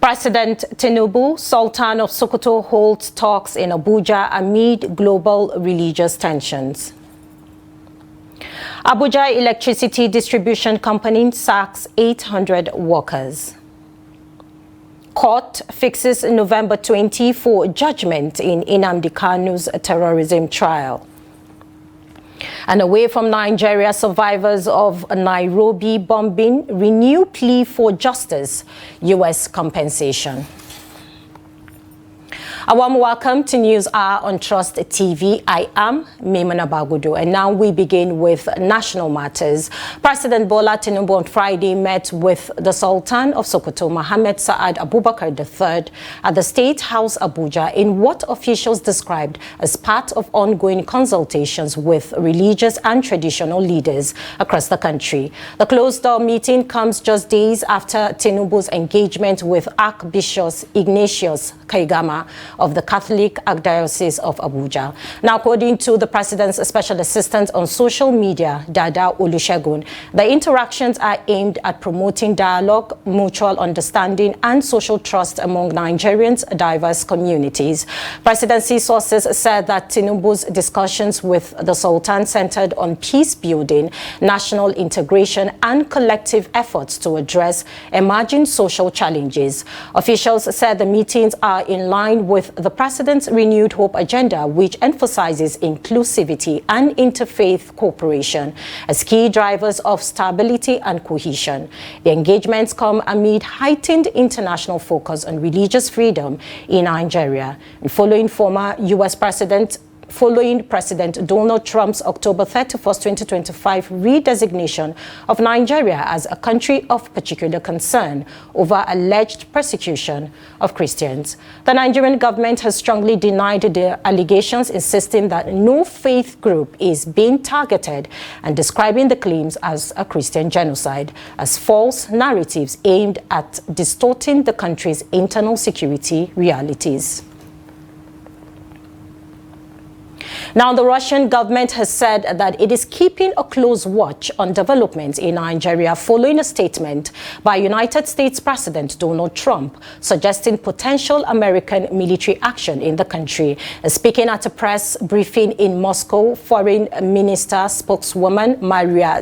President Tinubu, Sultan of Sokoto, holds talks in Abuja amid global religious tensions. Abuja Electricity Distribution Company sacks 800 workers. Court fixes November 20 for judgment in Nnamdi Kanu's terrorism trial. And away from Nigeria, survivors of Nairobi bombing renew plea for justice, U.S. compensation. A warm welcome to News Hour on Trust TV. I am Maimuna Bagudu, and now we begin with national matters. President Bola Tinubu on Friday met with the Sultan of Sokoto, Mohammed Saad Abubakar III, at the State House Abuja in what officials described as part of ongoing consultations with religious and traditional leaders across the country. The closed-door meeting comes just days after Tinubu's engagement with Archbishop Ignatius Kaigama of the Catholic Archdiocese of Abuja. Now, according to the President's Special Assistant on Social Media, Dada Olusegun, the interactions are aimed at promoting dialogue, mutual understanding, and social trust among Nigerians' diverse communities. Presidency sources said that Tinubu's discussions with the Sultan centered on peace building, national integration, and collective efforts to address emerging social challenges. Officials said the meetings are in line with the President's renewed hope agenda, which emphasizes inclusivity and interfaith cooperation as key drivers of stability and cohesion. The engagements come amid heightened international focus on religious freedom in Nigeria, and following President Donald Trump's October 31, 2025 redesignation of Nigeria as a country of particular concern over alleged persecution of Christians. The Nigerian government has strongly denied the allegations, insisting that no faith group is being targeted and describing the claims as a Christian genocide as false narratives aimed at distorting the country's internal security realities. Now, the Russian government has said that it is keeping a close watch on developments in Nigeria following a statement by United States President Donald Trump suggesting potential American military action in the country. Speaking at a press briefing in Moscow, Foreign Minister spokeswoman Maria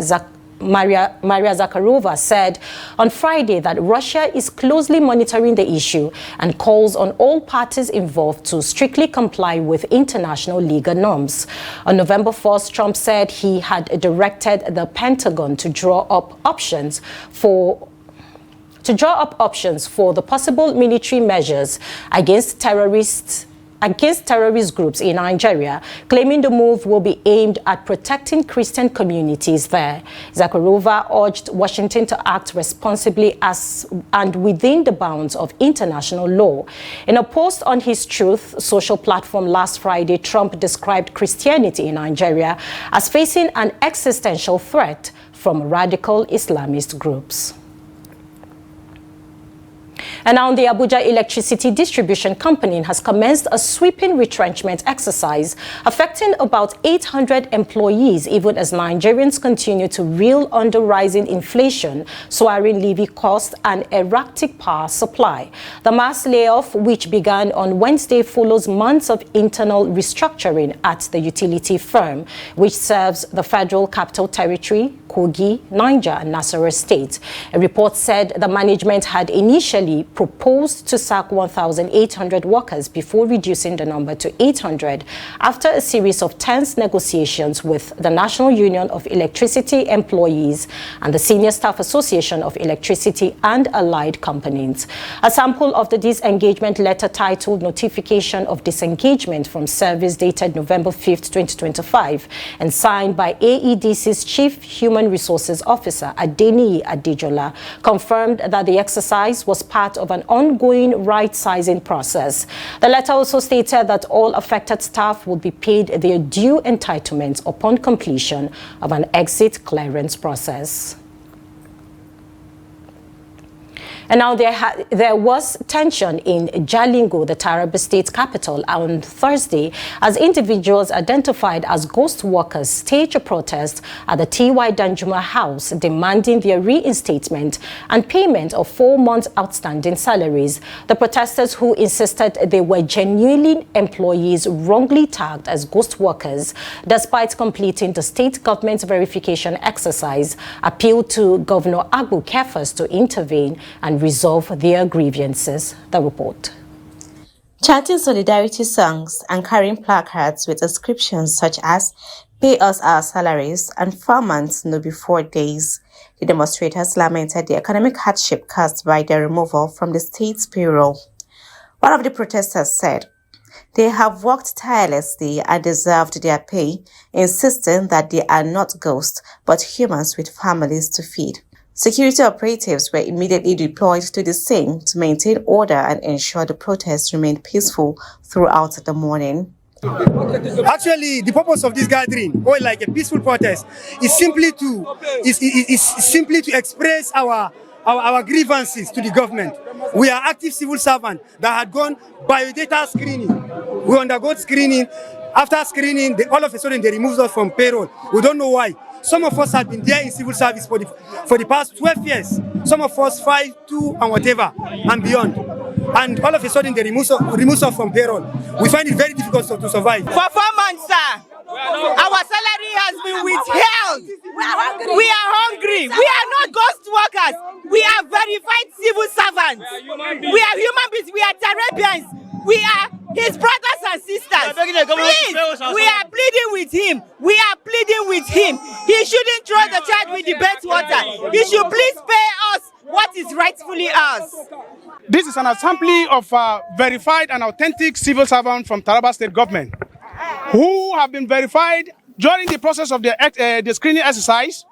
Zakharova said on Friday that Russia is closely monitoring the issue and calls on all parties involved to strictly comply with international legal norms. On November 4th, Trump said he had directed the Pentagon to draw up options for the possible military measures against terrorist groups in Nigeria, claiming the move will be aimed at protecting Christian communities there. Zakharova urged Washington to act responsibly and within the bounds of international law. In a post on his Truth social platform last Friday, Trump described Christianity in Nigeria as facing an existential threat from radical Islamist groups. And now the Abuja Electricity Distribution Company has commenced a sweeping retrenchment exercise affecting about 800 employees, even as Nigerians continue to reel under rising inflation, soaring levy costs, and erratic power supply. The mass layoff, which began on Wednesday, follows months of internal restructuring at the utility firm, which serves the Federal Capital Territory, Kogi, Niger, and Nasarawa states. A report said the management had initially proposed to sack 1,800 workers before reducing the number to 800 after a series of tense negotiations with the National Union of Electricity Employees and the Senior Staff Association of Electricity and Allied Companies. A sample of the disengagement letter titled Notification of Disengagement from Service dated November 5th, 2025 and signed by AEDC's Chief Human Resources Officer Adeniyi Adejola confirmed that the exercise was part of an ongoing right-sizing process. The letter also stated that all affected staff would be paid their due entitlements upon completion of an exit clearance process. And now there was tension in Jalingo, the Taraba state capital, on Thursday as individuals identified as ghost workers staged a protest at the T.Y. Danjuma house demanding their reinstatement and payment of 4 months outstanding salaries. The protesters, who insisted they were genuinely employees wrongly tagged as ghost workers despite completing the state government verification exercise, appealed to Governor Abu Kefas to intervene and resolve their grievances. The report. Chanting solidarity songs and carrying placards with inscriptions such as "Pay us our salaries" and "4 months, no be 4 days," the demonstrators lamented the economic hardship caused by their removal from the state's payroll. One of the protesters said they have worked tirelessly and deserved their pay, insisting that they are not ghosts but humans with families to feed. Security operatives were immediately deployed to the scene to maintain order and ensure the protests remained peaceful throughout the morning. Actually, the purpose of this gathering, or like a peaceful protest, is simply to express our grievances to the government. We are active civil servants that had gone biodata screening. We undergo screening. After screening, all of a sudden they removed us from payroll. We don't know why. Some of us have been there in civil service for the past 12 years. Some of us 5, 2, and whatever, and beyond. And all of a sudden they remove us from payroll. We find it very difficult to survive. For 4 months, sir, our salary has been withheld. We are hungry. We are not ghost workers. We are verified civil servants. We are human beings. We are Tarabians. We are his brothers and sisters. Please, we are pleading with him. We are pleading with him. He shouldn't throw the child with the bathwater. He should please pay us what is rightfully ours. This is an assembly of verified and authentic civil servants from Taraba state government who have been verified during the process of the screening exercise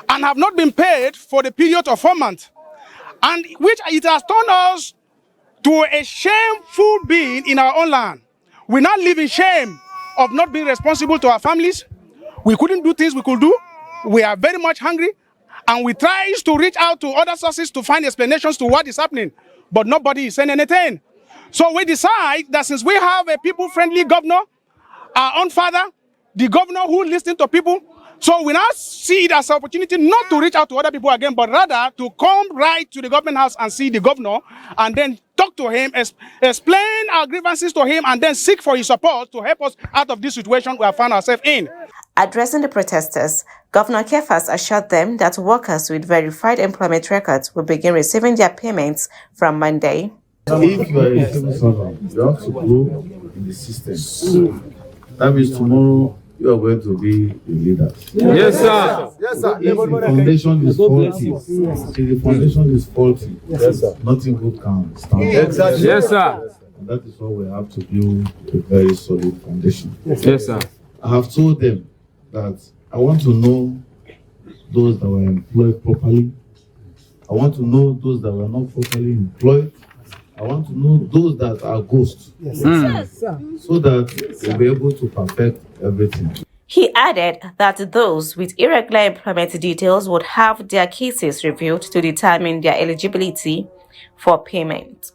and have not been paid for the period of 4 months, and which it has turned us to a shameful being in our own land. We now live in shame of not being responsible to our families. We couldn't do things we could do. We are very much hungry, and we try to reach out to other sources to find explanations to what is happening, but nobody is saying anything. So we decide that since we have a people-friendly governor, our own father, the governor who listens to people, so we now see it as an opportunity not to reach out to other people again, but rather to come right to the government house and see the governor and then talk to him, explain our grievances to him, and then seek for his support to help us out of this situation we have found ourselves in. Addressing the protesters, Governor Kefas assured them that workers with verified employment records will begin receiving their payments from Monday. If you are a civil servant, you have to go in the system. That means tomorrow you are going to be the leader. Yes, sir. Yes, sir. If the foundation is faulty, yes, sir, nothing good can stand. Exactly. Yes, sir. And that is why we have to build a very solid foundation. Yes, sir. I have told them that I want to know those that were employed properly. I want to know those that were not properly employed. I want to know those that are ghosts, so that we'll be able to perfect everything. He added that those with irregular employment details would have their cases reviewed to determine their eligibility for payment.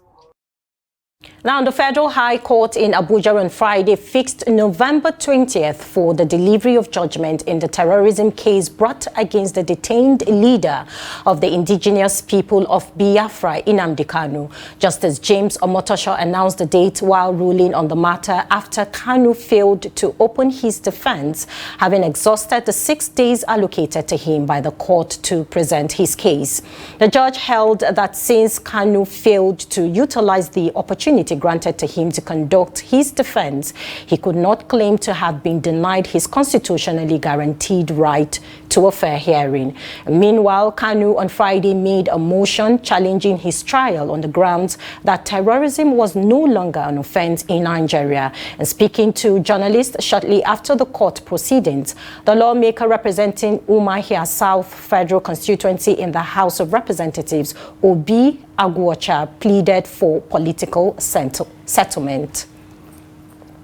Now, the Federal High Court in Abuja on Friday fixed November 20th for the delivery of judgment in the terrorism case brought against the detained leader of the indigenous people of Biafra, Nnamdi Kanu. Justice James Omotosho announced the date while ruling on the matter after Kanu failed to open his defense, having exhausted the 6 days allocated to him by the court to present his case. The judge held that since Kanu failed to utilize the opportunity granted to him to conduct his defense, he could not claim to have been denied his constitutionally guaranteed right to a fair hearing. Meanwhile, Kanu on Friday made a motion challenging his trial on the grounds that terrorism was no longer an offense in Nigeria. And speaking to journalists shortly after the court proceedings, the lawmaker representing Umuahia South Federal Constituency in the House of Representatives, Obi Agwocha, pleaded for political settlement.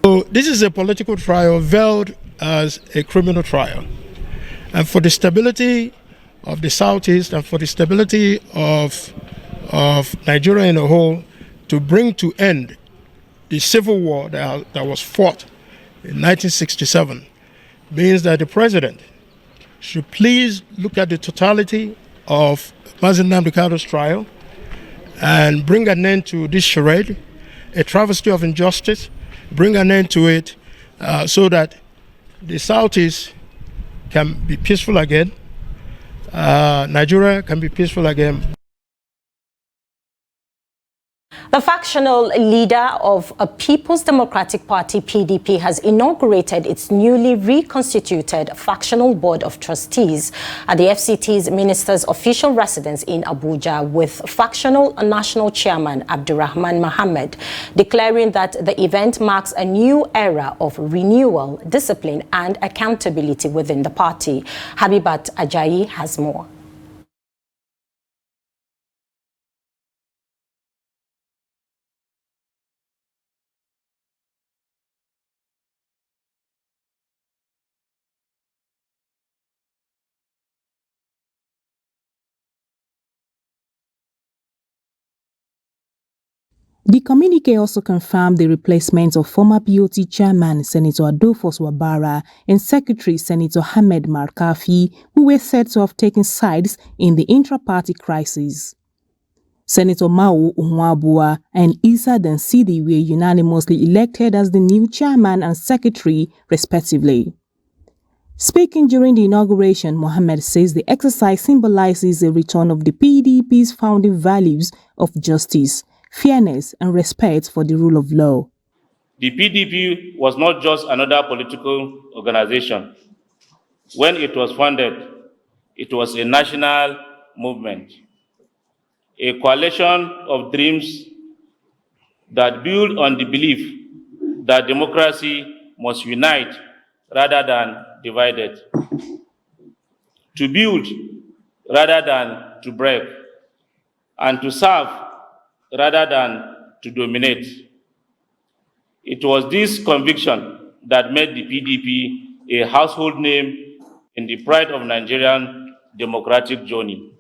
So this is a political trial veiled as a criminal trial. And for the stability of the Southeast and for the stability of of Nigeria in a whole to bring to end the civil war that was fought in 1967 means that the president should please look at the totality of Nnamdi Kanu's trial and bring an end to this charade, a travesty of injustice, bring an end to it so that the Southeast can be peaceful again, Nigeria can be peaceful again. The factional leader of a People's Democratic Party, PDP, has inaugurated its newly reconstituted factional board of trustees at the FCT's minister's official residence in Abuja, with factional national chairman Abdurrahman Mohammed declaring that the event marks a new era of renewal, discipline and accountability within the party. Habibat Ajayi has more. The communique also confirmed the replacement of former BOT chairman Senator Adolphus Wabara and Secretary Senator Ahmed Markafi, who were said to have taken sides in the intra-party crisis. Senator Mao Unwabua and Issa Dansidi were unanimously elected as the new chairman and secretary, respectively. Speaking during the inauguration, Mohammed says the exercise symbolizes a return of the PDP's founding values of justice, fairness and respect for the rule of law. The PDP was not just another political organization. When it was founded, it was a national movement, a coalition of dreams that build on the belief that democracy must unite rather than divide it, to build rather than to break, and to serve rather than to dominate. It was this conviction that made the PDP a household name in the pride of Nigerian democratic journey.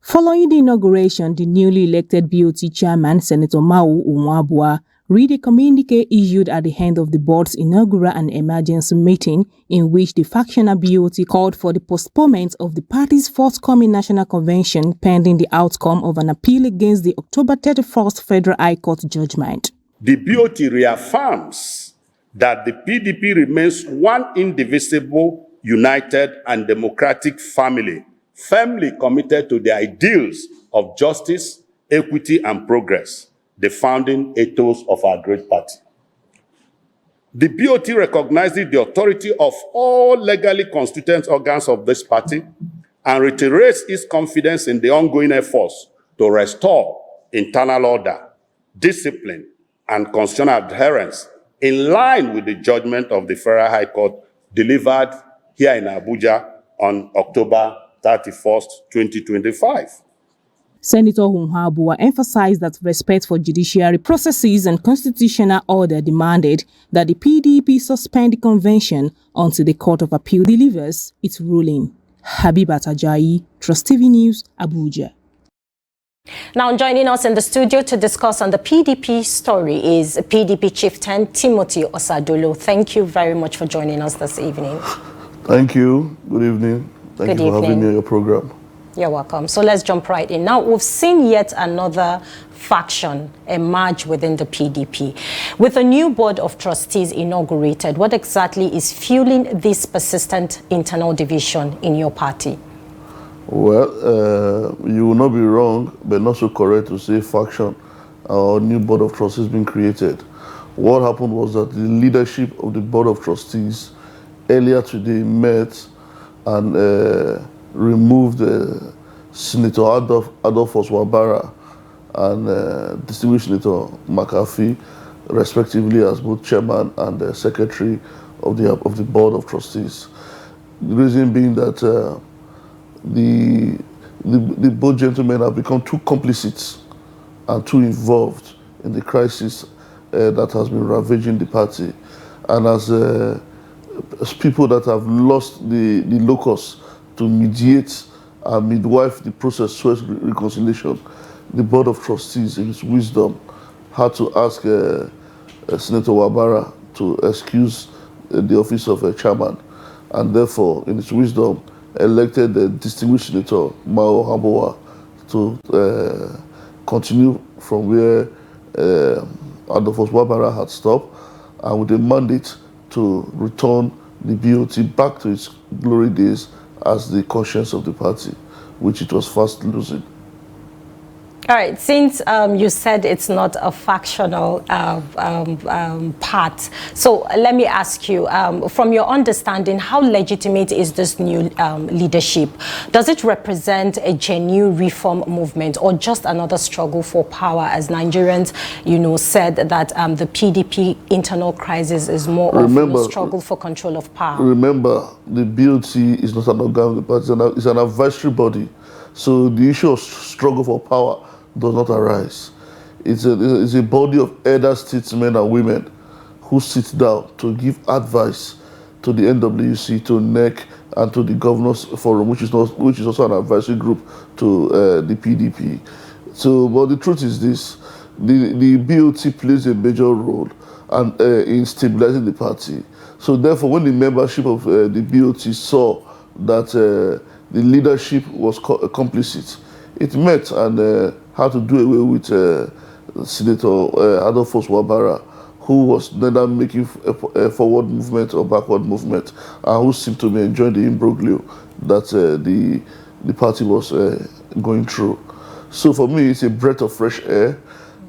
Following the inauguration, the newly elected BOT chairman, Senator Mao Unwabua, read a communique issued at the end of the board's inaugural and emergency meeting, in which the factional BOT called for the postponement of the party's forthcoming national convention pending the outcome of an appeal against the October 31st Federal High Court judgment. The BOT reaffirms that the PDP remains one indivisible, united and democratic family, firmly committed to the ideals of justice, equity and progress, the founding ethos of our great party. The BOT recognizes the authority of all legally constituent organs of this party and reiterates its confidence in the ongoing efforts to restore internal order, discipline, and constitutional adherence in line with the judgment of the Federal High Court delivered here in Abuja on October 31st, 2025. Senator Unwabua emphasized that respect for judiciary processes and constitutional order demanded that the PDP suspend the convention until the Court of Appeal delivers its ruling. Habibat Ajayi, Trust TV News, Abuja. Now joining us in the studio to discuss on the PDP story is PDP chieftain Timothy Osadolo. Thank you very much for joining us this evening. Thank you. Good evening. Thank you for having me on your program. You're welcome. So let's jump right in. Now, we've seen yet another faction emerge within the PDP. With a new board of trustees inaugurated, what exactly is fueling this persistent internal division in your party? Well, you will not be wrong, but not so correct to say faction or new board of trustees being created. What happened was that the leadership of the board of trustees earlier today met and removed Senator Adolphus Wabara and distinguished Senator McAfee, respectively, as both chairman and secretary of the board of trustees. The reason being that the both gentlemen have become too complicit and too involved in the crisis that has been ravaging the party, and as people that have lost the locus to mediate and midwife the process towards reconciliation, the Board of Trustees, in its wisdom, had to ask Senator Wabara to excuse the office of a chairman, and therefore, in its wisdom, elected the distinguished Senator Mao Hambowa to continue from where Adolphus Wabara had stopped, and with a mandate to return the BOT back to its glory days as the conscience of the party, which it was fast losing. All right, since you said it's not a factional part, so let me ask you, from your understanding, how legitimate is this new leadership? Does it represent a genuine reform movement or just another struggle for power, as Nigerians, said that the PDP internal crisis is more of a struggle for control of power? Remember, the BOT is not an organ of the party, it's an advisory body. So the issue of struggle for power does not arise. It's a body of elder statesmen and women who sit down to give advice to the NWC, to NEC, and to the Governors Forum, which is also an advisory group to the PDP. So, but the truth is this: the BOT plays a major role in stabilizing the party. So, therefore, when the membership of the BOT saw that the leadership was complicit, it met and had to do away with Senator Adolphus Wabara, who was neither making a forward movement or backward movement, and who seemed to be enjoying the imbroglio that the party was going through. So for me, it's a breath of fresh air,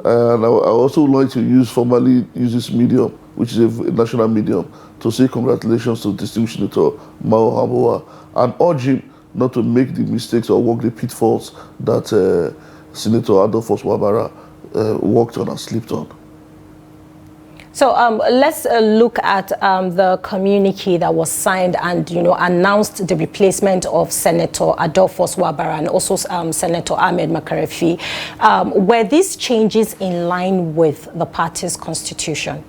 and I also like to formally use this medium, which is a national medium, to say congratulations to distinguished Senator Mao Hambowa, and urge him not to make the mistakes or walk the pitfalls that Senator Adolphus Wabara walked on and slipped on. So let's look at the communique that was signed and announced the replacement of Senator Adolphus Wabara and also Senator Ahmed Makarfi. Were these changes in line with the party's constitution?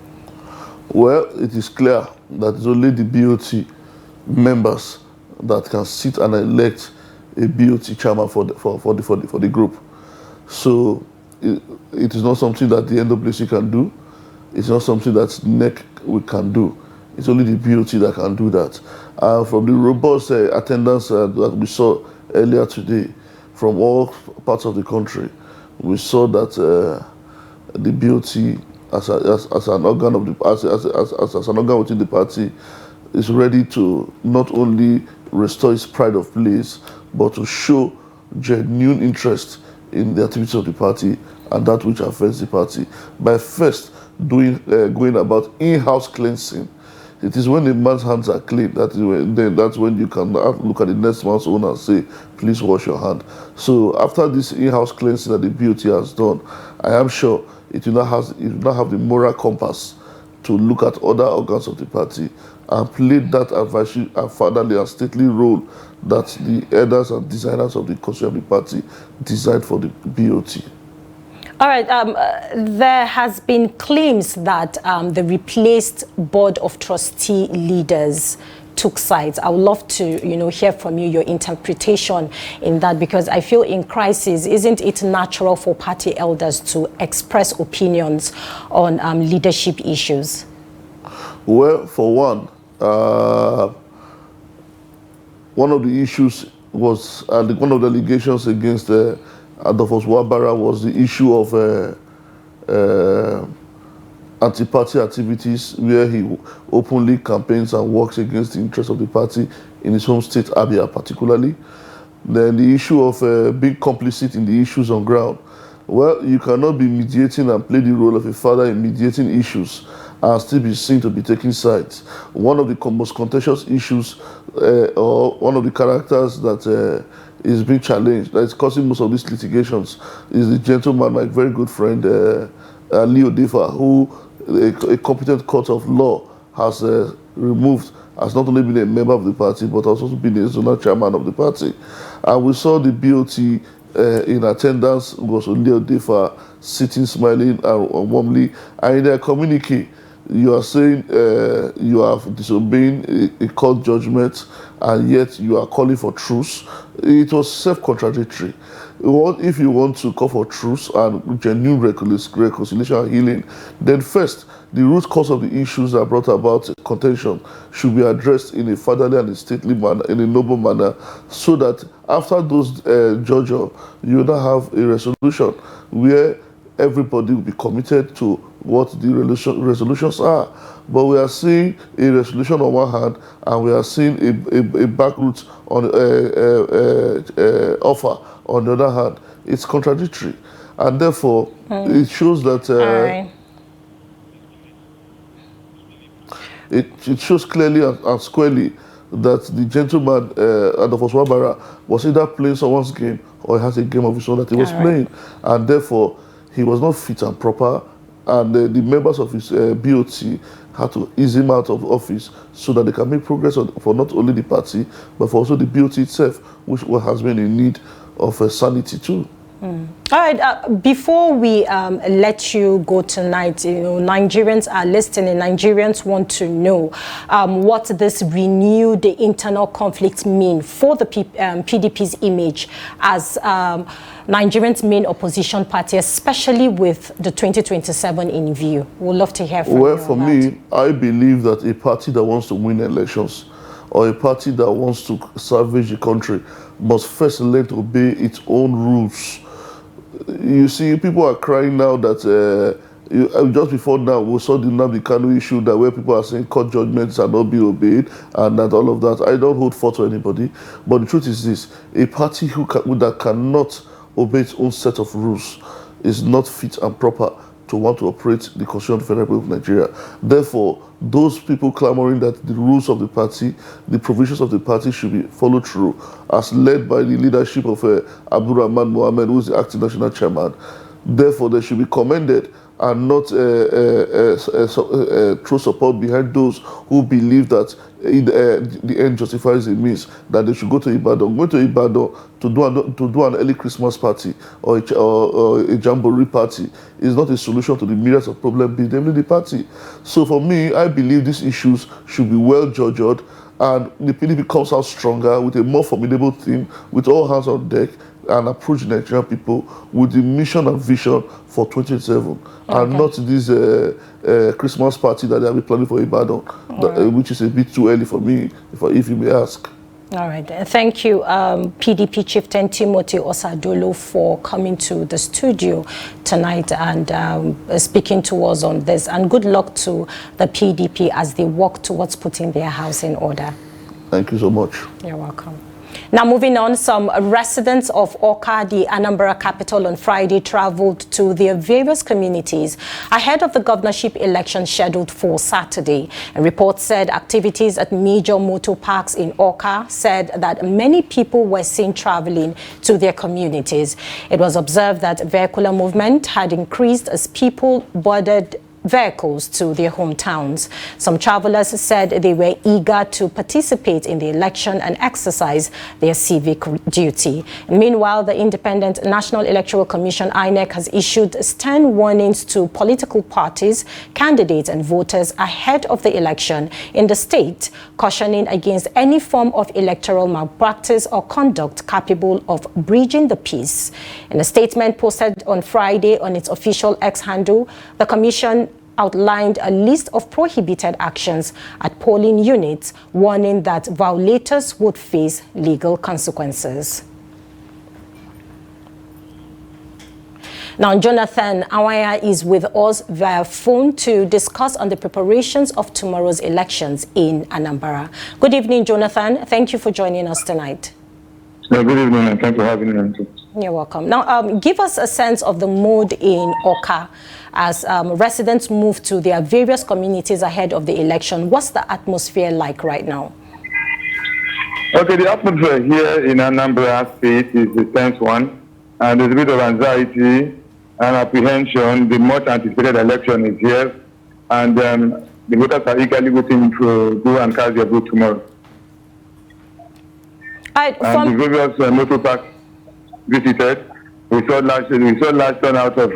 Well, it is clear that it's only the BOT members that can sit and elect a BOT chairman for the group. So it is not something that the NWC can do. It's not something that NEC can do. It's only the BOT that can do that. From the robust attendance that we saw earlier today from all parts of the country, we saw that the BOT as an organ of the as an organ within the party is ready to not only restore its pride of place, but to show genuine interest in the activities of the party and that which affects the party by first going about in-house cleansing. It is when the man's hands are clean that's when you can look at the next man's own and say, please wash your hand. So after this in-house cleansing that the BOT has done, I am sure it will not have the moral compass to look at other organs of the party and play that advisory and fatherly and stately role that the elders and designers of the constitution of the party designed for the BOT. All right, there has been claims that the replaced board of trustee leaders took sides. I would love to, hear from you your interpretation in that, because I feel in crisis, isn't it natural for party elders to express opinions on leadership issues? Well, for one of the issues was, one of the allegations against Adolphus Wabara was the issue of anti-party activities, where he openly campaigns and works against the interests of the party in his home state, Abia particularly. Then the issue of being complicit in the issues on ground. Well, you cannot be mediating and play the role of a father in mediating issues and still be seen to be taking sides. One of the most contentious issues, or one of the characters that is being challenged, that is causing most of these litigations, is the gentleman, my very good friend, Leo Defa, who a competent court of law has removed, has not only been a member of the party, but has also been a zonal chairman of the party. And we saw the BOT in attendance was Leo Defa sitting, smiling and warmly. And in their communique, you are saying you are disobeying a court judgment, and yet you are calling for truce. It was self-contradictory. if you want to call for truth and genuine reconciliation and healing, then first, the root cause of the issues that brought about contention should be addressed in a fatherly and a stately manner, in a noble manner, so that after those judgment, you now have a resolution where everybody will be committed to what the resolutions are. But we are seeing a resolution on one hand, and we are seeing a back route on offer on the other hand. It's contradictory, and therefore it shows that it shows clearly and squarely that the gentleman Adolphus Wabara was either playing someone's game or he has a game of his own that he was playing, and therefore he was not fit and proper, and the members of his BOT had to ease him out of office so that they can make progress for not only the party but for also the BOT itself, which has been in need of sanity too. All right, before we let you go tonight, Nigerians are listening. Nigerians want to know what this renewed internal conflict mean for the PDP's image as Nigerians' main opposition party, especially with the 2027 in view. We'd love to hear from you. Well, for me, I believe that a party that wants to win elections or a party that wants to salvage the country must first learn to obey its own rules. You see, people are crying now that just before now we saw the Nnamdi Kanu issue that where people are saying court judgments are not being obeyed and that all of that. I don't hold forth to anybody, but the truth is this: a party that cannot obey its own set of rules is not fit and proper to want to operate the Constitution of the Federal Republic of Nigeria. Therefore, those people clamoring that the rules of the party, the provisions of the party should be followed through, as led by the leadership of Abdurrahman Mohammed, who is the acting national chairman. Therefore, they should be commended and not throw support behind those who believe that the end justifies the means, that they should go to Ibadan. Going to Ibadan to do an early Christmas party or a jamboree party is not a solution to the myriads of problems being the party. So for me, I believe these issues should be well judged, and the PDP comes out stronger with a more formidable team, with all hands on deck, and approach the Nigerian people with the mission and vision for 2027, and not this Christmas party that they have been planning for Ibadan, which is a bit too early for me, if you may ask. All right. Thank you, PDP Chieftain Timothy Osadolo, for coming to the studio tonight and speaking to us on this. And good luck to the PDP as they work towards putting their house in order. Thank you so much. You're welcome. Now, moving on, some residents of Awka, the Anambra capital, on Friday traveled to their various communities ahead of the governorship election scheduled for Saturday. A report said activities at major motor parks in Awka said that many people were seen traveling to their communities. It was observed that vehicular movement had increased as people boarded vehicles to their hometowns. Some travelers said they were eager to participate in the election and exercise their civic duty. Meanwhile, the Independent National Electoral Commission, INEC, has issued stern warnings to political parties, candidates and voters ahead of the election in the state, cautioning against any form of electoral malpractice or conduct capable of breaching the peace. In a statement posted on Friday on its official X handle, the Commission outlined a list of prohibited actions at polling units, warning that violators would face legal consequences. Now, Jonathan Awaya is with us via phone to discuss on the preparations of tomorrow's elections in Anambra. Good evening, Jonathan. Thank you for joining us tonight. Good evening, and thanks for having me. You're welcome. Now, give us a sense of the mood in Awka as residents move to their various communities ahead of the election. What's the atmosphere like right now? Okay, the atmosphere here in Anambra State is a tense one, and there's a bit of anxiety and apprehension. The much anticipated election is here, and the voters are eagerly waiting to go and cast their vote tomorrow. And the various motor parks visited, we saw large turnout of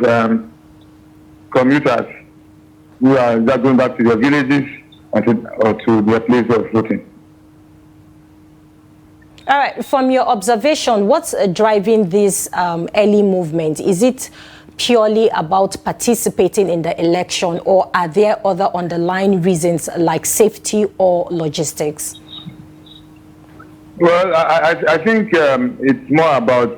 commuters who are just going back to their villages or to their place of voting. All right, from your observation, what's driving this early movement? Is it purely about participating in the election, or are there other underlying reasons like safety or logistics? Well, I think it's more about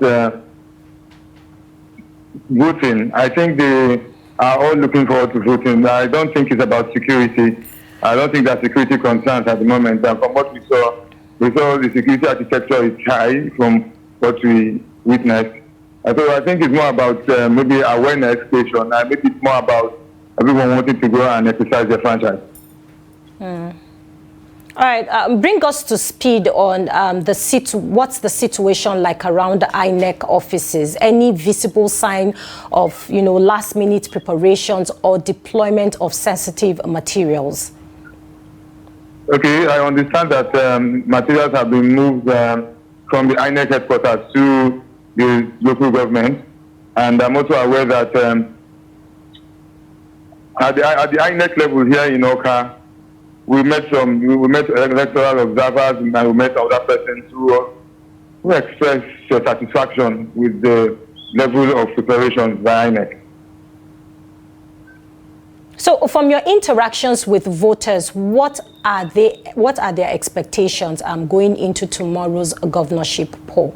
voting. I think they are all looking forward to voting. I don't think it's about security. I don't think that security concerns at the moment. And from what we saw the security architecture is high from what we witnessed. So I think it's more about maybe awareness creation, and maybe it's more about everyone wanting to go and exercise their franchise. All right, bring us to speed on what's the situation like around the INEC offices? Any visible sign of, last-minute preparations or deployment of sensitive materials? Okay, I understand that materials have been moved from the INEC headquarters to the local government, and I'm also aware that at the INEC level here in Oka, we met electoral observers, and we met other persons who expressed satisfaction with the level of preparation by INEC. So, from your interactions with voters, what are their expectations going into tomorrow's governorship poll?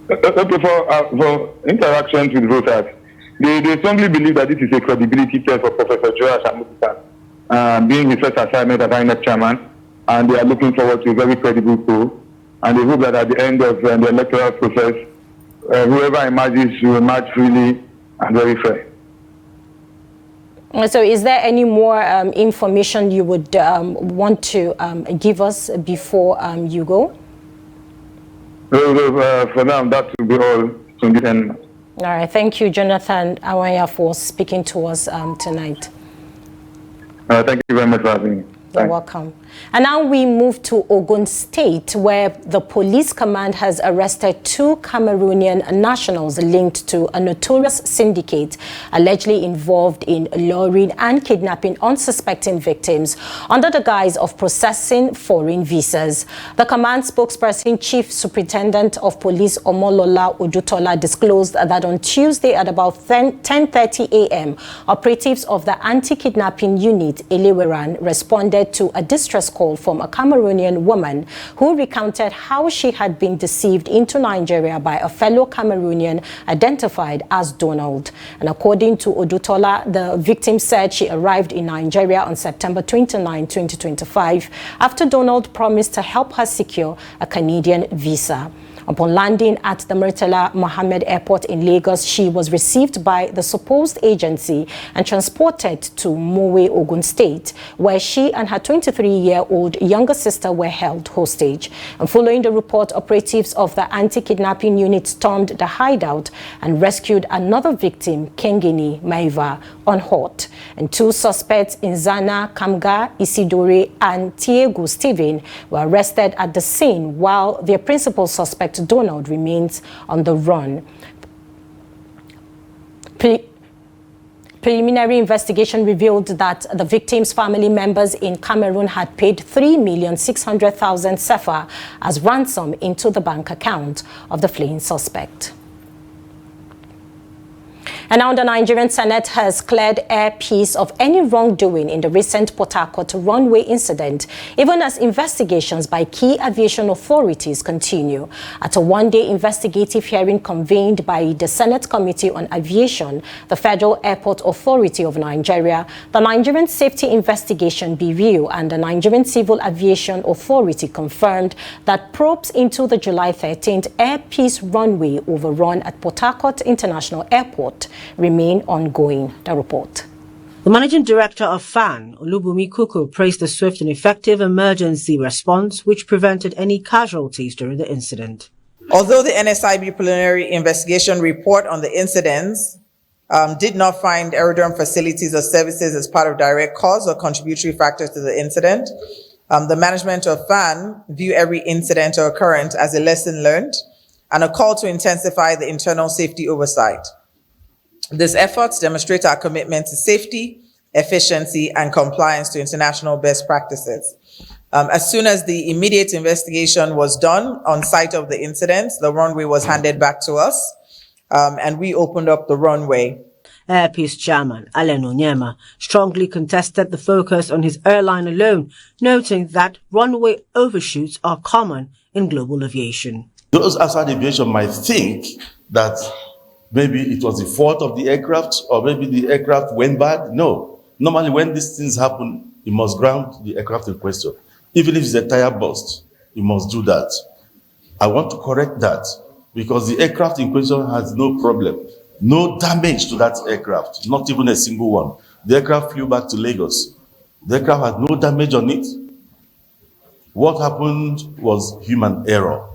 Okay, for interactions with voters, they strongly believe that this is a credibility test for Professor Joash Amukuta, being his first assignment as INEC chairman, and they are looking forward to a very credible poll. And they hope that at the end of the electoral process, whoever emerges will emerge freely and very fair. So is there any more information you would want to give us before you go? For now, that will be all from the end. All right. Thank you, Jonathan Awanya, for speaking to us tonight. Thank you very much for having me. You're welcome. And now we move to Ogun State, where the police command has arrested 2 Cameroonian nationals linked to a notorious syndicate allegedly involved in luring and kidnapping unsuspecting victims under the guise of processing foreign visas. The command spokesperson, Chief Superintendent of Police Omolola Odutola, disclosed that on Tuesday at about 10:30 a.m., operatives of the anti-kidnapping unit, Eleweran, responded to a distress call from a Cameroonian woman who recounted how she had been deceived into Nigeria by a fellow Cameroonian identified as Donald. And according to Odutola, the victim said she arrived in Nigeria on September 29, 2025, after Donald promised to help her secure a Canadian visa. Upon landing at the Murtala Mohammed Airport in Lagos, she was received by the supposed agency and transported to Mowe, Ogun State, where she and her 23-year-old younger sister were held hostage. And following the report, operatives of the anti-kidnapping unit stormed the hideout and rescued another victim, Kengini Maiva, unhurt. And 2 suspects, Inzana Kamga Isidore and Tiegu Stephen, were arrested at the scene, while their principal suspect, Donald, remains on the run. Preliminary investigation revealed that the victims' family members in Cameroon had paid 3,600,000 CFA as ransom into the bank account of the fleeing suspect. And now the Nigerian Senate has cleared Air Peace of any wrongdoing in the recent Port Harcourt runway incident, even as investigations by key aviation authorities continue. At a one-day investigative hearing convened by the Senate Committee on Aviation, the Federal Airport Authority of Nigeria, the Nigerian Safety Investigation Bureau, and the Nigerian Civil Aviation Authority confirmed that probes into the July 13th Air Peace runway overrun at Port Harcourt International Airport remain ongoing. The report. The managing director of FAN, Olubunmi Kuku, praised the swift and effective emergency response which prevented any casualties during the incident. Although the NSIB preliminary investigation report on the incidents did not find aerodrome facilities or services as part of direct cause or contributory factors to the incident, the management of FAN view every incident or occurrence as a lesson learned and a call to intensify the internal safety oversight. These efforts demonstrate our commitment to safety, efficiency, and compliance to international best practices. As soon as the immediate investigation was done on site of the incident, the runway was handed back to us, and we opened up the runway. Air Peace Chairman Allen Onyema strongly contested the focus on his airline alone, noting that runway overshoots are common in global aviation. Those outside aviation might think that maybe it was the fault of the aircraft or maybe the aircraft went bad. No. Normally when these things happen, you must ground the aircraft in question. Even if it's a tire burst, you must do that. I want to correct that because the aircraft in question has no problem. No damage to that aircraft, not even a single one. The aircraft flew back to Lagos. The aircraft had no damage on it. What happened was human error,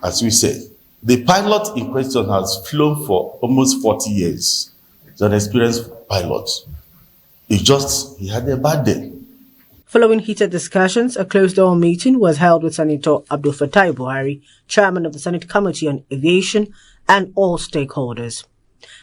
as we say. The pilot in question has flown for almost 40 years. He's an experienced pilot. He had a bad day. Following heated discussions, a closed-door meeting was held with Senator Abdul Fattah Buhari, chairman of the Senate Committee on Aviation, and all stakeholders.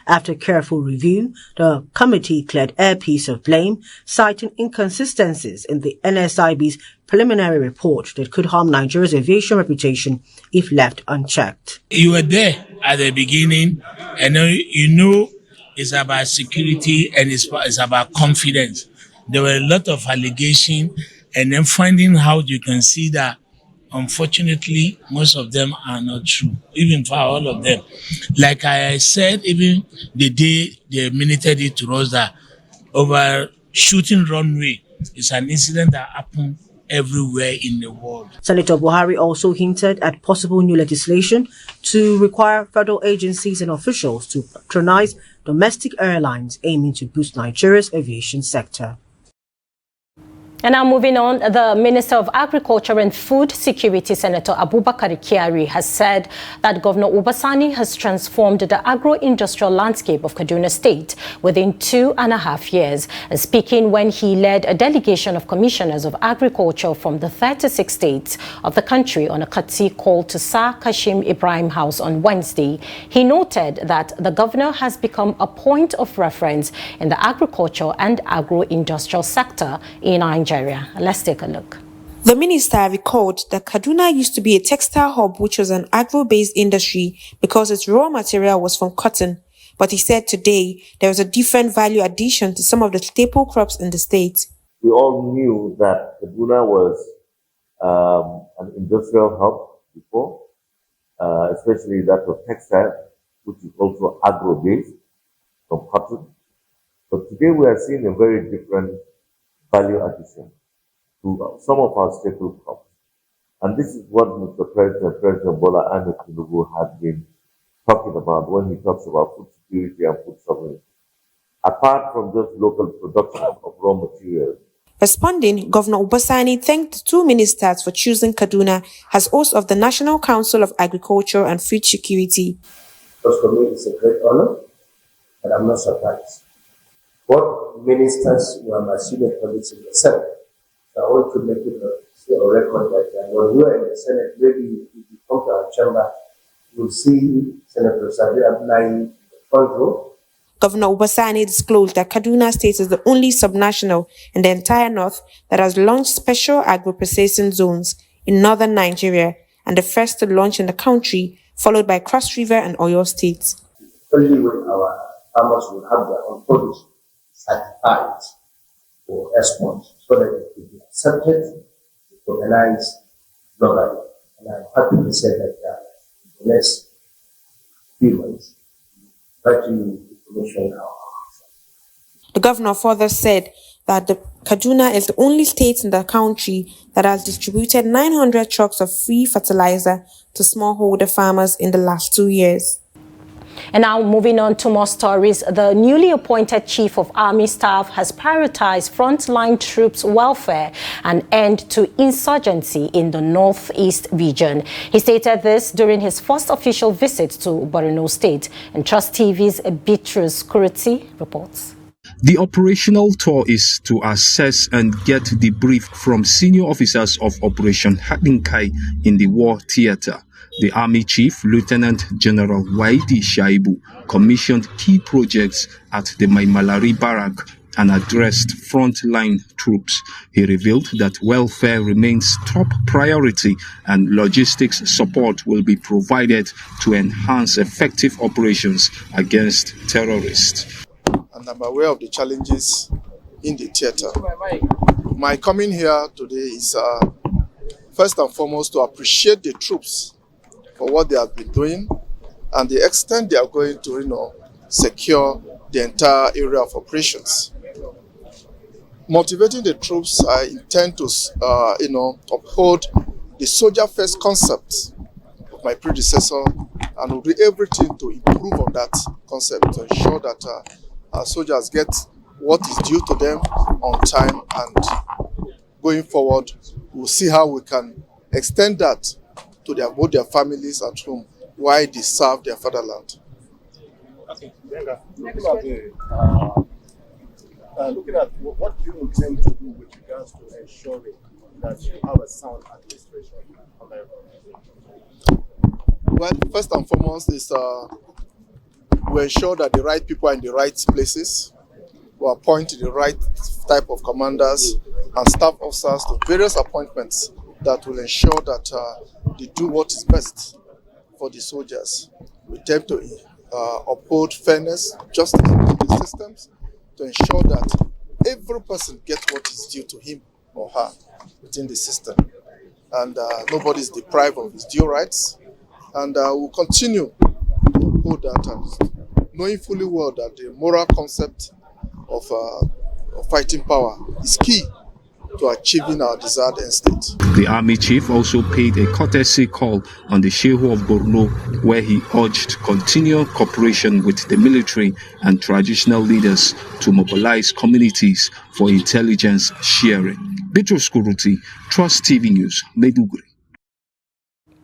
After careful review, the committee cleared Air Peace of blame, citing inconsistencies in the NSIB's preliminary report that could harm Nigeria's aviation reputation if left unchecked. You were there at the beginning, and you know it's about security and it's about confidence. There were a lot of allegations, and then finding out you can see that unfortunately, most of them are not true, even for all of them. Like I said, even the day they minuted it to us that overshooting runway is an incident that happened everywhere in the world. Senator Buhari also hinted at possible new legislation to require federal agencies and officials to patronize domestic airlines aiming to boost Nigeria's aviation sector. And now moving on, the Minister of Agriculture and Food Security, Senator Abubakar Kyari, has said that Governor Uba Sani has transformed the agro-industrial landscape of Kaduna State within 2.5 years. Speaking when he led a delegation of commissioners of agriculture from the 36 states of the country on a courtesy call to Sir Kashim Ibrahim House on Wednesday, he noted that the governor has become a point of reference in the agriculture and agro-industrial sector in Nigeria. Let's take a look. The minister recalled that Kaduna used to be a textile hub, which was an agro-based industry because its raw material was from cotton. But he said today there was a different value addition to some of the staple crops in the state. We all knew that Kaduna was an industrial hub before, especially that of textile, which is also agro-based from cotton. But today we are seeing a very different value addition to some of our staple crops. And this is what Mr. President Bola Ahmed Tinubu had been talking about when he talks about food security and food sovereignty. Apart from just local production of raw materials. Responding, Governor Uba Sani thanked the two ministers for choosing Kaduna as host of the National Council of Agriculture and Food Security. Because for me, it's a great honor, and I'm not surprised. Both ministers were my senior colleagues in the Senate. So I want to make it a record that when we are in the Senate, maybe if you come to our chamber, you'll see Senator Sabi Abdullahi in the front row. Governor Uba Sani disclosed that Kaduna State is the only subnational in the entire north that has launched special agro-processing zones in northern Nigeria and the first to launch in the country, followed by Cross River and Oyo states. Only when our farmers will have their own produce certified for export so that it will be accepted, recognized globally. And I'm happy to say that in the next few months, try to commission our. The governor further said that Kaduna is the only state in the country that has distributed 900 trucks of free fertilizer to smallholder farmers in the last 2 years. And now moving on to more stories, the newly appointed Chief of Army Staff has prioritized frontline troops' welfare and end to insurgency in the Northeast region. He stated this during his first official visit to Borno State. And Trust TV's Beatrice Kuriti reports. The operational tour is to assess and get the brief from senior officers of Operation Hadinkai in the war theater. The Army Chief, Lieutenant General Waidi Shaibu, commissioned key projects at the Maimalari Barrack and addressed frontline troops. He revealed that welfare remains top priority and logistics support will be provided to enhance effective operations against terrorists. And I'm aware of the challenges in the theater. My coming here today is first and foremost to appreciate the troops for what they have been doing and the extent they are going to, secure the entire area of operations. Motivating the troops, I intend to, uphold the soldier-first concept of my predecessor and will do everything to improve on that concept to ensure that our soldiers get what is due to them on time, and going forward, we'll see how we can extend that to both their families at home while they serve their fatherland. Okay. Looking at what you intend to do with regards to ensuring that you have a sound administration. Well, first and foremost is we ensure that the right people are in the right places. We appoint the right type of commanders and staff officers to various appointments that will ensure that they do what is best for the soldiers. We attempt to uphold fairness, justice in the systems to ensure that every person gets what is due to him or her within the system. And nobody is deprived of his due rights. And we'll continue to uphold that, and knowing fully well that the moral concept of fighting power is key to achieving our desired end state. The army chief also paid a courtesy call on the Shehu of Borno, where he urged continued cooperation with the military and traditional leaders to mobilize communities for intelligence sharing. Bitrus Kuruti, Trust TV News, Maiduguri.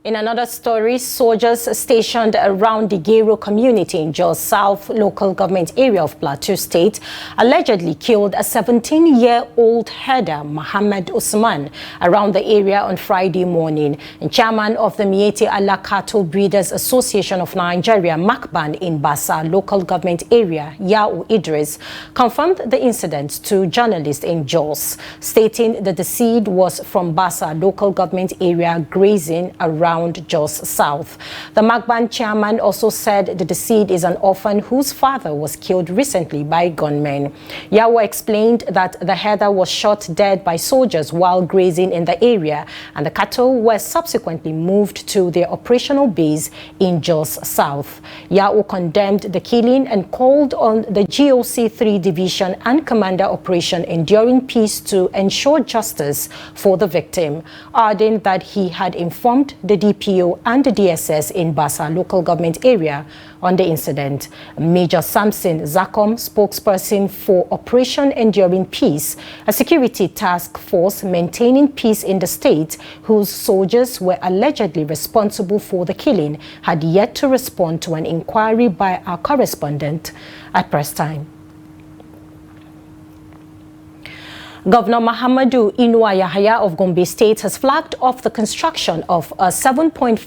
In another story, soldiers stationed around the Gero community in Jos South local government area of Plateau State allegedly killed a 17-year-old herder, Mohammed Usman, around the area on Friday morning. And chairman of the Mieti Allah Cattle Breeders Association of Nigeria, MACBAN, in Bassa local government area, Yao Idris, confirmed the incident to journalists in Jos, stating the deceased was from Bassa local government area grazing around Jos South. The MACBAN chairman also said the deceased is an orphan whose father was killed recently by gunmen. Yao explained that the herder was shot dead by soldiers while grazing in the area, and the cattle were subsequently moved to their operational base in Jos South. Yao condemned the killing and called on the GOC 3 Division and Commander Operation Enduring Peace to ensure justice for the victim, adding that he had informed the DPO and the DSS in Bassa local government area on the incident. Major Samson Zakom, spokesperson for Operation Enduring Peace, a security task force maintaining peace in the state, whose soldiers were allegedly responsible for the killing, had yet to respond to an inquiry by our correspondent at press time. Governor Mahamudu Inuwa Yahaya of Gombe State has flagged off the construction of a 7.5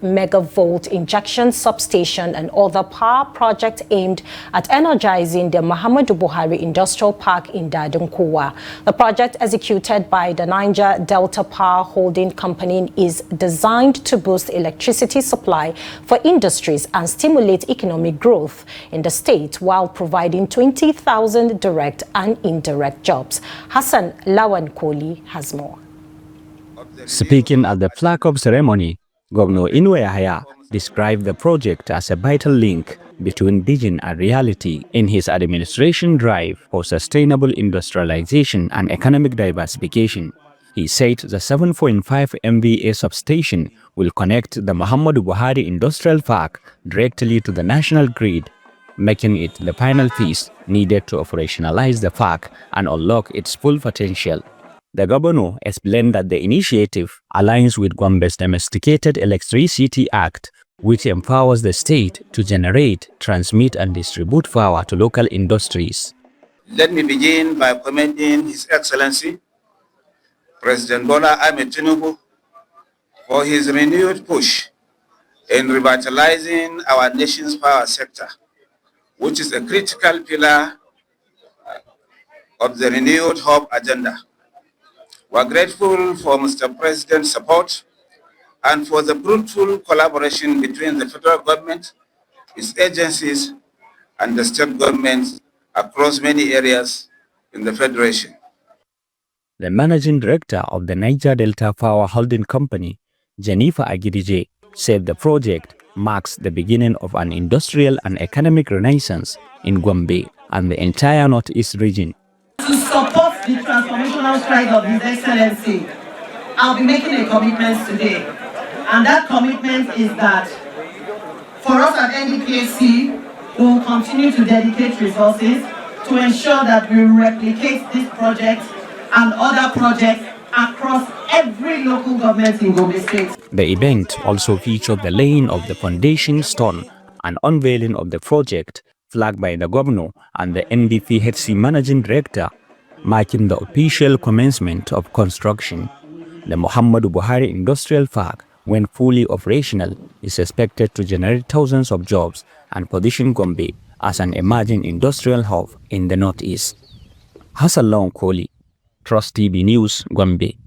megavolt injection substation and other power project aimed at energizing the Muhammadu Buhari Industrial Park in Dadunkuwa. The project, executed by the Niger Delta Power Holding Company, is designed to boost electricity supply for industries and stimulate economic growth in the state while providing 20,000 direct and indirect jobs. Hassan Lawan Koli has more. Speaking at the flag-off ceremony, Governor Inuwa Yahaya described the project as a vital link between vision and reality in his administration drive for sustainable industrialization and economic diversification. He said the 7.5 MVA substation will connect the Muhammadu Buhari Industrial Park directly to the national grid, making it the final piece needed to operationalize the park and unlock its full potential. The governor explained that the initiative aligns with Gombe's Domesticated Electricity Act, which empowers the state to generate, transmit and distribute power to local industries. Let me begin by commending His Excellency, President Bola Ahmed Tinubu, for his renewed push in revitalizing our nation's power sector, which is a critical pillar of the renewed hope agenda. We are grateful for Mr. President's support and for the fruitful collaboration between the federal government, its agencies, and the state governments across many areas in the Federation. The managing director of the Niger Delta Power Holding Company, Jennifer Agidije, said the project marks the beginning of an industrial and economic renaissance in Gombe and the entire Northeast region. To support the transformational strides of His Excellency, I'll be making a commitment today. And that commitment is that for us at NDPAC, we will continue to dedicate resources to ensure that we replicate this project and other projects across every local government in Gombe State. The event also featured the laying of the foundation stone and unveiling of the project, flagged by the governor and the NDPHC managing director, marking the official commencement of construction. The Muhammadu Buhari Industrial Park, when fully operational, is expected to generate thousands of jobs and position Gombe as an emerging industrial hub in the Northeast. Hassan Lawan Koli, Trust TV News, Gombe.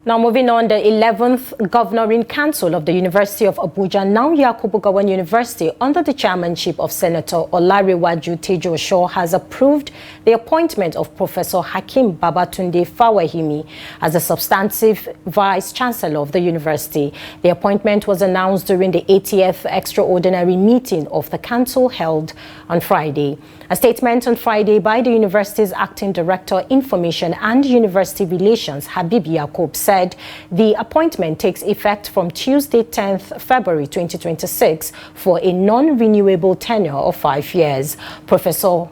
Now moving on, the 11th Governing Council of the University of Abuja, now Yakubu Gowon University, under the chairmanship of Senator Olarewaju Tejo-Osho, has approved the appointment of Professor Hakeem Babatunde Fawahimi as the substantive Vice Chancellor of the university. The appointment was announced during the 80th extraordinary meeting of the council held on Friday. A statement on Friday by the university's acting director, Information and University Relations, Habib Yakub, said the appointment takes effect from Tuesday, 10th February 2026 for a non-renewable tenure of 5 years. Professor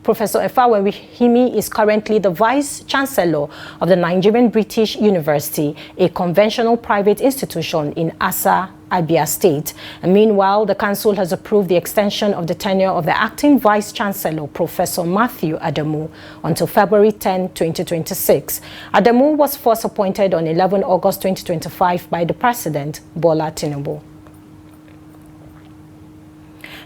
Efawahimi is currently the Vice Chancellor of the Nigerian British University, a conventional private institution in Lassa, Abia State. And meanwhile, the Council has approved the extension of the tenure of the acting Vice Chancellor, Professor Matthew Adamu, until February 10, 2026. Adamu was first appointed on 11 August 2025 by the President, Bola Tinubu.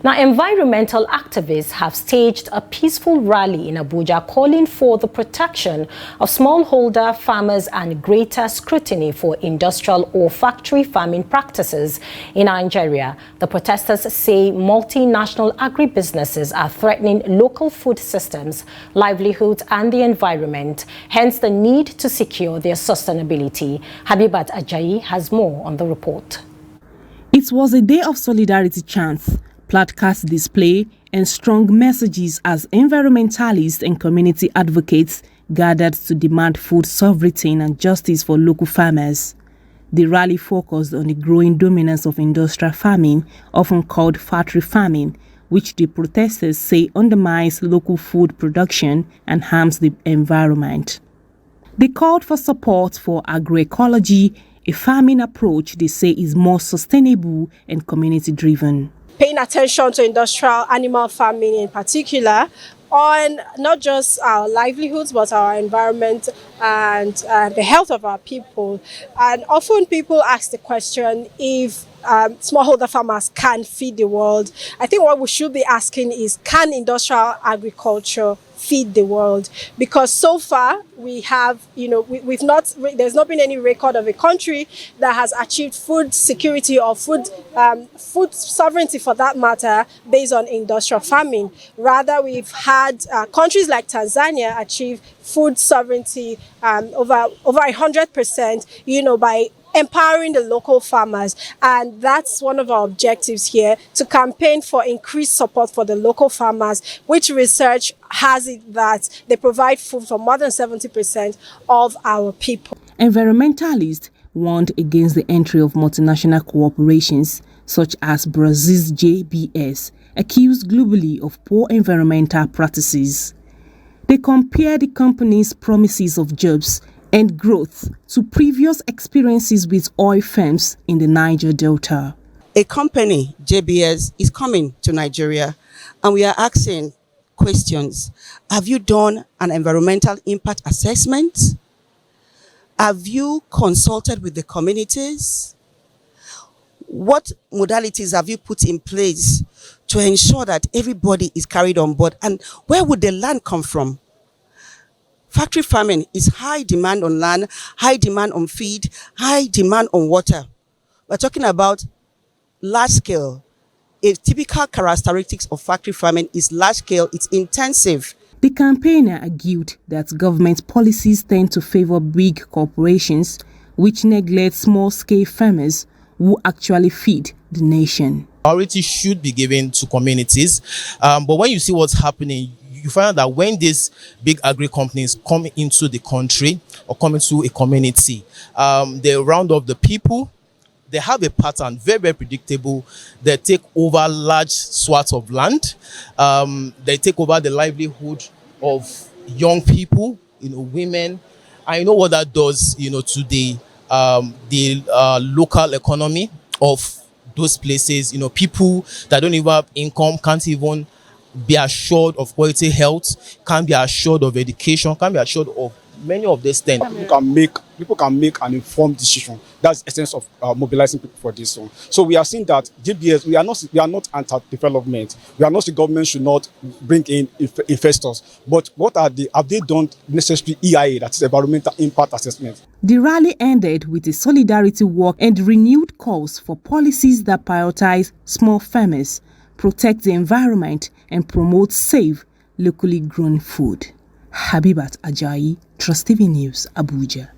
Now, environmental activists have staged a peaceful rally in Abuja calling for the protection of smallholder farmers and greater scrutiny for industrial or factory farming practices in Nigeria. The protesters say multinational agribusinesses are threatening local food systems, livelihoods, and the environment, hence the need to secure their sustainability. Habibat Ajayi has more on the report. It was a day of solidarity chants, placard display, and strong messages as environmentalists and community advocates gathered to demand food sovereignty and justice for local farmers. The rally focused on the growing dominance of industrial farming, often called factory farming, which the protesters say undermines local food production and harms the environment. They called for support for agroecology, a farming approach they say is more sustainable and community-driven. Paying attention to industrial animal farming in particular on not just our livelihoods but our environment and the health of our people. And often people ask the question if smallholder farmers can feed the world. I think what we should be asking is, can industrial agriculture feed the world? Because so far we have, there's not been any record of a country that has achieved food security or food sovereignty for that matter based on industrial farming. Rather, we've had countries like Tanzania achieve food sovereignty over 100%, by empowering the local farmers. And that's one of our objectives here, to campaign for increased support for the local farmers, which research has it that they provide food for more than 70% of our people. Environmentalists warned against the entry of multinational corporations such as Brazil's JBS, accused globally of poor environmental practices. They compare the company's promises of jobs and growth to previous experiences with oil firms in the Niger Delta. A company, JBS, is coming to Nigeria, and we are asking questions. Have you done an environmental impact assessment? Have you consulted with the communities? What modalities have you put in place to ensure that everybody is carried on board? And where would the land come from? Factory farming is high demand on land, high demand on feed, high demand on water. We're talking about large scale. A typical characteristics of factory farming is large scale, it's intensive. The campaigner argued that government policies tend to favor big corporations, which neglect small-scale farmers who actually feed the nation. Priority should be given to communities, but when you see what's happening, you find out that when these big agri companies come into the country or come into a community, they round up the people. They have a pattern, very, very predictable. They take over large swaths of land. They take over the livelihood of young people, women. I know what that does, to the local economy of those places. People that don't even have income can't even be assured of quality health, can't be assured of education, can't be assured of many of these things. People can make an informed decision. That's the essence of mobilizing people for this one. So we are seeing that JBS, we are not anti-development. We are not the government should not bring in investors. But have they done necessary EIA, that is environmental impact assessment? The rally ended with a solidarity walk and renewed calls for policies that prioritize small farmers, protect the environment, and promote safe, locally grown food. Habibat Ajayi, Trust TV News, Abuja.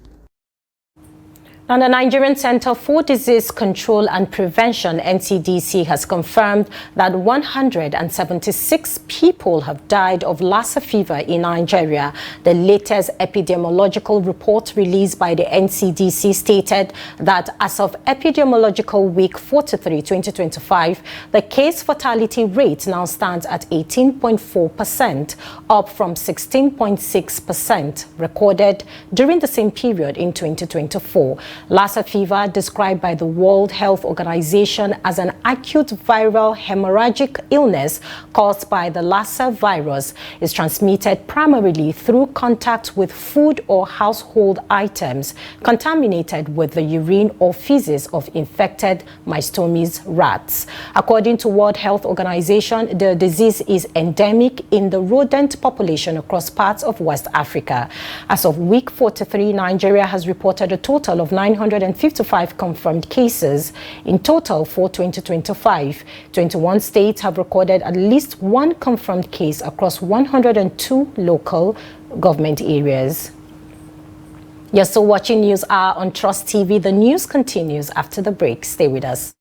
Now, the Nigerian Center for Disease Control and Prevention, NCDC, has confirmed that 176 people have died of Lassa fever in Nigeria. The latest epidemiological report released by the NCDC stated that as of epidemiological week 43, 2025, the case fatality rate now stands at 18.4%, up from 16.6% recorded during the same period in 2024. Lassa fever, described by the World Health Organization as an acute viral hemorrhagic illness caused by the Lassa virus, is transmitted primarily through contact with food or household items contaminated with the urine or feces of infected Mystomes rats. According to World Health Organization, the disease is endemic in the rodent population across parts of West Africa. As of week 43, Nigeria has reported a total of 955 confirmed cases. In total, for 2025, 21 states have recorded at least one confirmed case across 102 local government areas. You're still watching News Hour on Trust TV. The news continues after the break. Stay with us.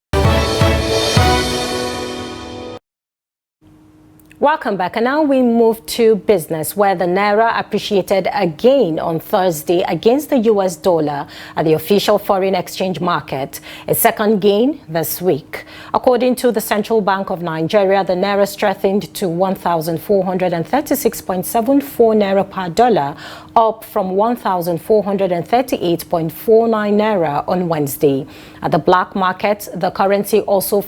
Welcome back, and now we move to business, where the Naira appreciated again on Thursday against the US dollar at the official foreign exchange market, a second gain this week. According to the Central Bank of Nigeria, the Naira strengthened to 1,436.74 Naira per dollar, up from 1,438.49 Naira on Wednesday. At the black market, the currency also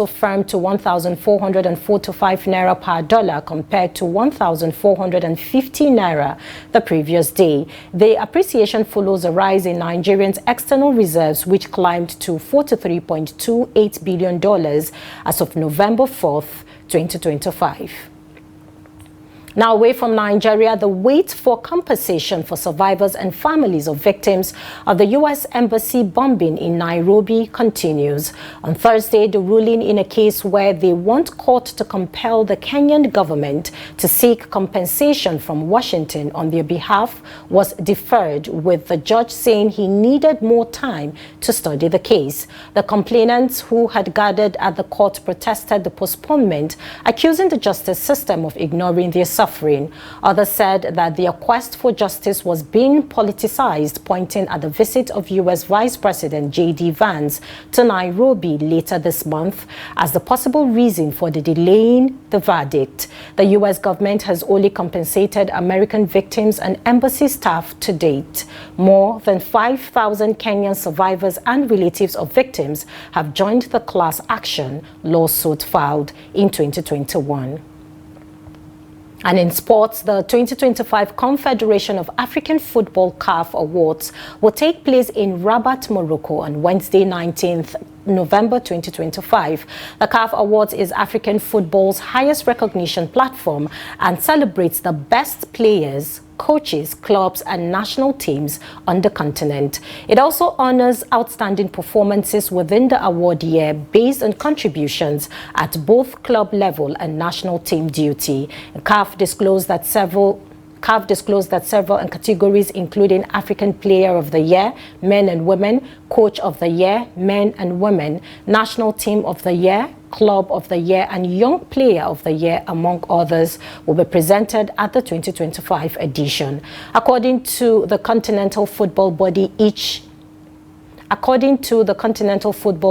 firmed to 1,445 Naira per dollar compared to 1,450 Naira the previous day. The appreciation follows a rise in Nigerians' external reserves, which climbed to $43.28 billion as of November 4th, 2025. Now, away from Nigeria, the wait for compensation for survivors and families of victims of the U.S. Embassy bombing in Nairobi continues. On Thursday, the ruling in a case where they want court to compel the Kenyan government to seek compensation from Washington on their behalf was deferred, with the judge saying he needed more time to study the case. The complainants who had gathered at the court protested the postponement, accusing the justice system of ignoring their suffering. Others said that their quest for justice was being politicized, pointing at the visit of U.S. Vice President J.D. Vance to Nairobi later this month as the possible reason for the delaying the verdict. The U.S. government has only compensated American victims and embassy staff to date. More than 5,000 Kenyan survivors and relatives of victims have joined the class action lawsuit filed in 2021. And in sports, the 2025 Confederation of African Football CAF Awards will take place in Rabat, Morocco on Wednesday, 19th November 2025. The CAF Awards is African football's highest recognition platform and celebrates the best players, coaches, clubs, and national teams on the continent. It also honors outstanding performances within the award year based on contributions at both club level and national team duty. CAF disclosed that several categories including African Player of the Year, Men and Women, Coach of the Year, Men and Women, National Team of the Year, Club of the Year, and Young Player of the Year, among others, will be presented at the 2025 edition. According to the Continental Football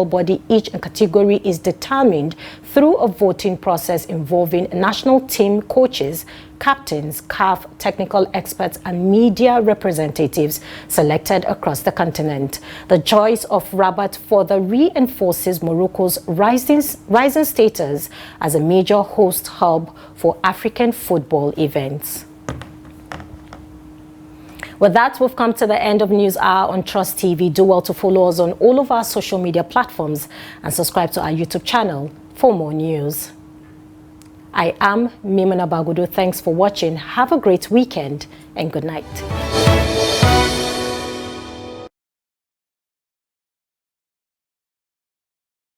Body, each category is determined through a voting process involving national team coaches, captains, CAF technical experts, and media representatives selected across the continent. The choice of Rabat further reinforces Morocco's rising status as a major host hub for African football events. With that, we've come to the end of News Hour on Trust TV. Do well to follow us on all of our social media platforms and subscribe to our YouTube channel for more news. I am Nnamdi Kanu. Thanks for watching. Have a great weekend and good night.